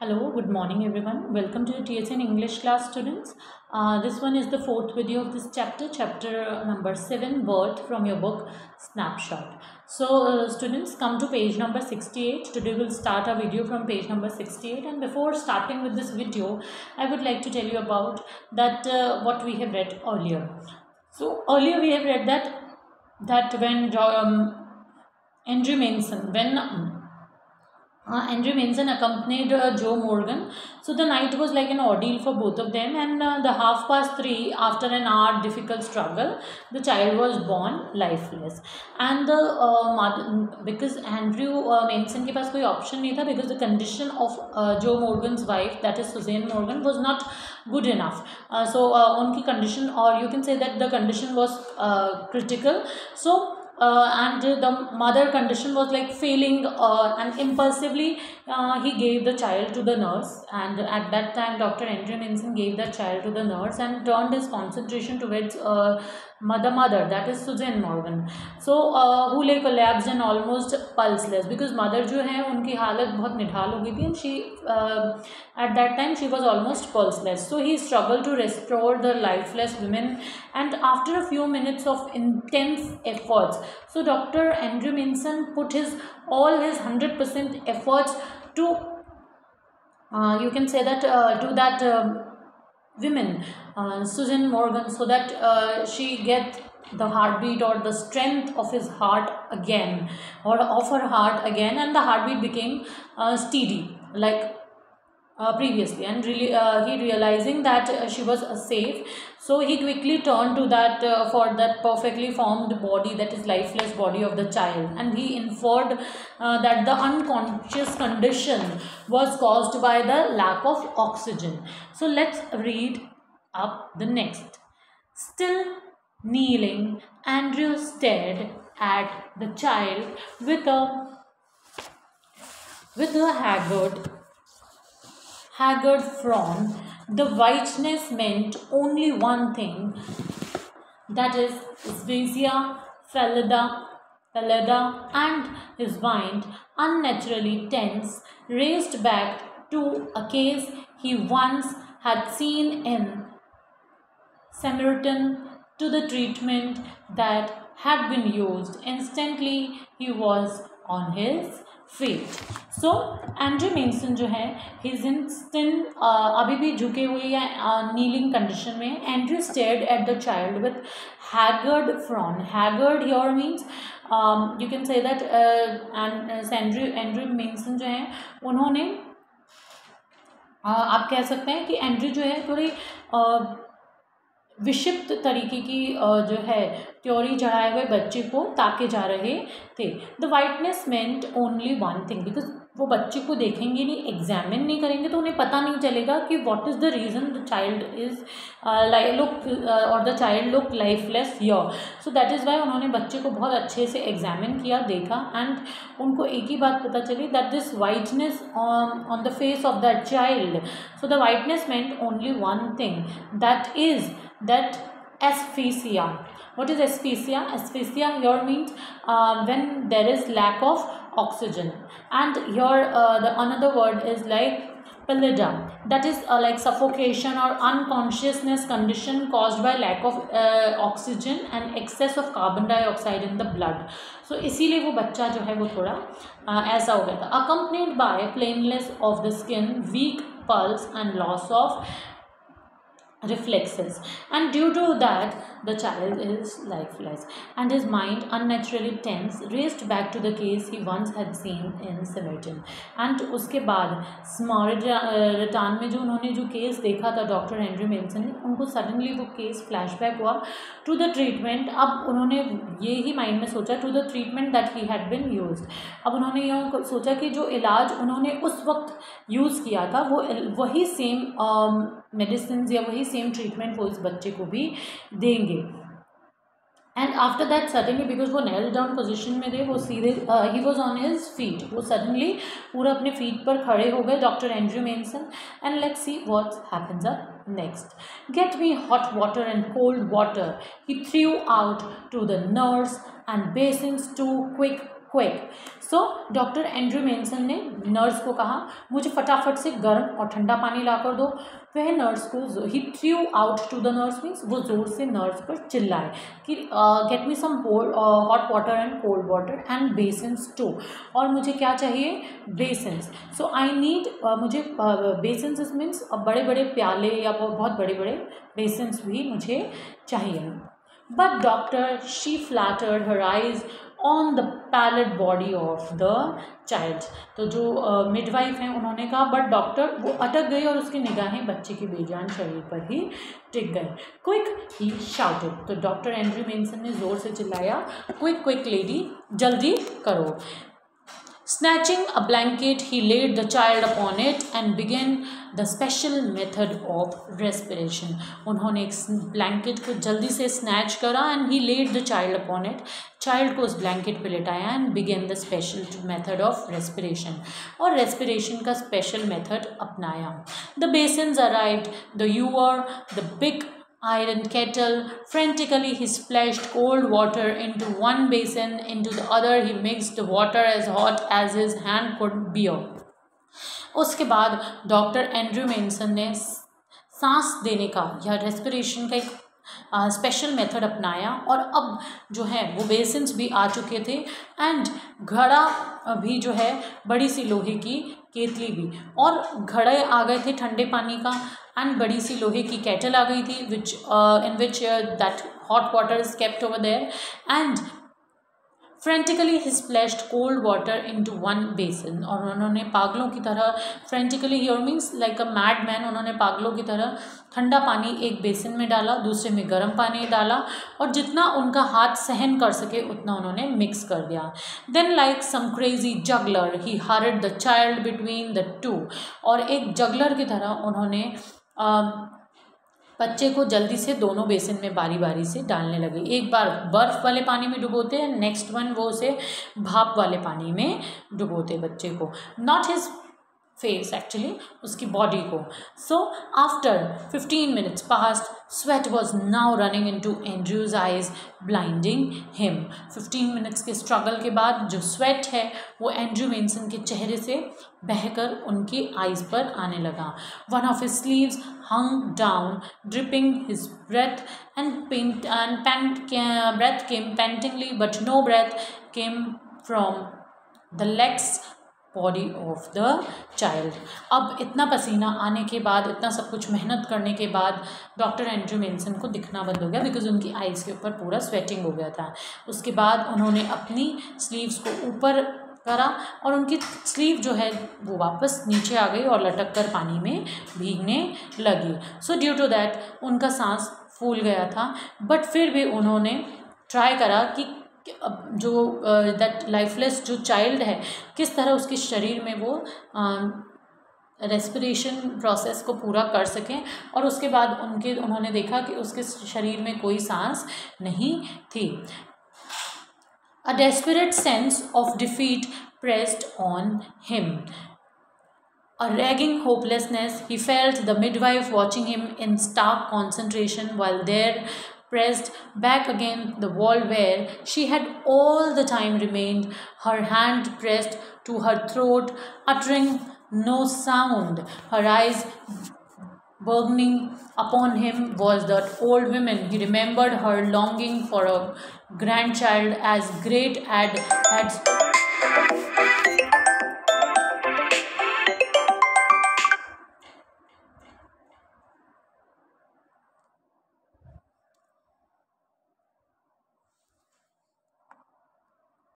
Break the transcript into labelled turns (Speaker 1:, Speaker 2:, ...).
Speaker 1: Hello, good morning everyone. Welcome to the TSN English class students. This one is the fourth video of this chapter number 7, birth, from your book Snapshot. So students, come to page number 68. Today we'll start our video from page number 68, and before starting with this video, I would like to tell you about that what we have read earlier. So earlier we have read that when Andrew Manson, Andrew Manson accompanied Joe Morgan. So the night was like an ordeal for both of them, and the 3:30, after an hour difficult struggle, the child was born lifeless. And the mother, because Andrew Manson के पास कोई option नहीं था, because the condition of Joe Morgan's wife, that is Suzanne Morgan, was not good enough. So उनकी condition, or you can say that the condition was critical. So and the mother condition was like failing, and impulsively he gave the child to the nurse, and at that time Dr. Andrew Manson gave that child to the nurse and turned his concentration towards the mother, that is Suzanne Morgan. So who lay collapsed and almost pulseless, because mother जो है उनकी हालत बहुत निढाल हो गई थी, and she at that time she was almost pulseless. So he struggled to restore the lifeless women, and after a few minutes of intense efforts, so Dr. Andrew Manson put all his 100% efforts to you can say that to that women, Susan Morgan, so that she get the heartbeat or the strength of his heart again, or of her heart again, and the heartbeat became steady like previously, and really he realizing that she was safe, so he quickly turned to that for that perfectly formed body, that is lifeless body of the child, and he inferred that the unconscious condition was caused by the lack of oxygen. So let's read up the next. Still kneeling, Andrew stared at the child with a haggard frown. The whiteness meant only one thing, that is asphyxia, pallida, and his mind, unnaturally tense, raced back to a case he once had seen in Samaritan, to the treatment that had been used. Instantly, he was on his feet. So Andrew mention जो है his instant अभी भी झुके हुए या kneeling condition में, Andrew stared at the child with haggard frown. Haggard here means you can say that Andrew mention जो है उन्होंने आप कह सकते हैं कि एंड्रू जो है थोड़ी विक्षिप्त तरीके की जो है त्योरी चढ़ाए हुए बच्चे को ताके जा रहे थे. The whiteness meant only one thing, because वो बच्चे को देखेंगे नहीं, एग्जामिन नहीं करेंगे, तो उन्हें पता नहीं चलेगा कि what is the reason the child is look और the child look lifeless here. So that is why उन्होंने बच्चे को बहुत अच्छे से एग्जामिन किया, देखा, एंड उनको एक ही बात पता चली, that this whiteness on the face of that child. So the whiteness meant only one thing, that is that asphyxia. What is asphyxia? Asphyxia here means when there is lack of oxygen, and here the another word is like pallida, that is like suffocation or unconsciousness condition caused by lack of oxygen and excess of carbon dioxide in the blood. So इसीलिए वो बच्चा जो है वो थोड़ा ऐसा हो गया था. Accompanied by plainness of the skin, weak pulse and loss of reflexes, and due to that the child is lifeless, and his mind, unnaturally tense, raced back to the case he once had seen in Samaritan. and उसके बाद Samaritan में जो उन्होंने जो case देखा था doctor Andrew mention ने, उनको सडनली वो केस फ्लैशबैक हुआ टू द ट्रीटमेंट. अब उन्होंने ये ही माइंड में सोचा, to the treatment that he had been used. अब उन्होंने यह सोचा कि जो इलाज उन्होंने उस वक्त यूज़ किया था वो वही सेम मेडिसिन या वही सेम ट्रीटमेंट वो इस बच्चे को भी देंगे. And after that suddenly, because वो नेल डाउन पोजिशन में थे, वो सीधे ही वॉज ऑन हिज फीट, वो सडनली पूरा अपने फीट पर खड़े हो गए doctor Andrew Manson. And let's see what happens up next. Get me hot water and cold water, he threw out to the nurse, and basins too quick quick. So doctor Andrew Manson ने nurse को कहा मुझे फटाफट से गर्म और ठंडा पानी ला कर दो। वह नर्स को he threw out to the nurse means वो ज़ोर से नर्स पर चिल्लाए कि get me some hot water and cold water and basins too, और मुझे क्या चाहिए, बेसिन्स। सो आई नीड, मुझे बेसिन्स मीन्स बड़े बड़े प्याले या बहुत बड़े बड़े बेसिन्स भी मुझे चाहिए। But doctor she flattered her eyes on the pallid body of the child. तो जो मिडवाइफ हैं उन्होंने कहा, बट डॉक्टर वो अटक गई और उसकी निगाहें बच्चे के बेजान शरीर पर ही टिक गई। क्विक ही शाउटेड, तो डॉक्टर एंड्रयू मेंसन ने ज़ोर से चिल्लाया, क्विक क्विक लेडी, जल्दी करो। Snatching a blanket, he laid the child upon it and began the special method of respiration. उन्होंने एक ब्लैंकेट को जल्दी से स्नैच करा and he laid the child upon it. Child को उस ब्लैंकेट पे लिटाया and began the special method of respiration. और respiration का special method अपनाया. The basins arrived, the ewer, the big iron kettle. Frantically he splashed cold water into one basin, into the other he mixed the water as hot as his hand could bear. उसके बाद doctor Andrew Manson ने सांस देने का या respiration का एक special method अपनाया, और अब जो है वो बेसिन्स भी आ चुके थे एंड घड़ा भी जो है बड़ी सी लोहे की केतली भी, और घड़े आ गए थे ठंडे पानी का एंड बड़ी सी लोहे की केटल आ गई थी which in which that hot water is kept over there and frantically he splashed cold water into one basin. और उन्होंने पागलों की तरह, frantically here means like a mad man, उन्होंने पागलों की तरह ठंडा पानी एक बेसिन में डाला, दूसरे में गर्म पानी डाला, और जितना उनका हाथ सहन कर सके उतना उन्होंने मिक्स कर दिया। Then like some crazy juggler he held the child between the two, और एक जगलर की तरह उन्होंने बच्चे को जल्दी से दोनों बेसिन में बारी बारी से डालने लगे। एक बार बर्फ़ वाले पानी में डुबोते हैं, नेक्स्ट वन वो उसे भाप वाले पानी में डुबोते बच्चे को, नॉट हिज फेस एक्चुअली, उसकी बॉडी को। So after 15 minutes passed, sweat was now running into Andrew's eyes, blinding him. 15 minutes के स्ट्रगल के बाद जो स्वेट है वो एंड्रयू मेंसन के चेहरे से बहकर उनकी आइज़ पर आने लगा। One of his sleeves hung down, dripping his breath breath came pantingly, but no breath came from the legs body of the child. अब इतना पसीना आने के बाद, इतना सब कुछ मेहनत करने के बाद डॉक्टर एंड्रयू मेंसन को दिखना बंद हो गया, बिकॉज उनकी आइज़ के ऊपर पूरा स्वेटिंग हो गया था। उसके बाद उन्होंने अपनी स्लीव्स को ऊपर करा और उनकी स्लीव जो है वो वापस नीचे आ गई और लटक कर पानी में भीगने लगी। सो ड्यू टू दैट उनका सांस फूल गया था, बट फिर भी उन्होंने ट्राई करा कि जो दैट लाइफलेस जो चाइल्ड है किस तरह उसके शरीर में वो रेस्पिरेशन प्रोसेस को पूरा कर सकें, और उसके बाद उन्होंने देखा कि उसके शरीर में कोई सांस नहीं थी। A desperate sense of defeat pressed on him. A raging hopelessness, he felt the midwife watching him in stark concentration while there pressed back against the wall where she had all the time remained, her hand pressed to her throat, uttering no sound. Her eyes burning upon him was that old woman. He remembered her longing for a grandchild as great as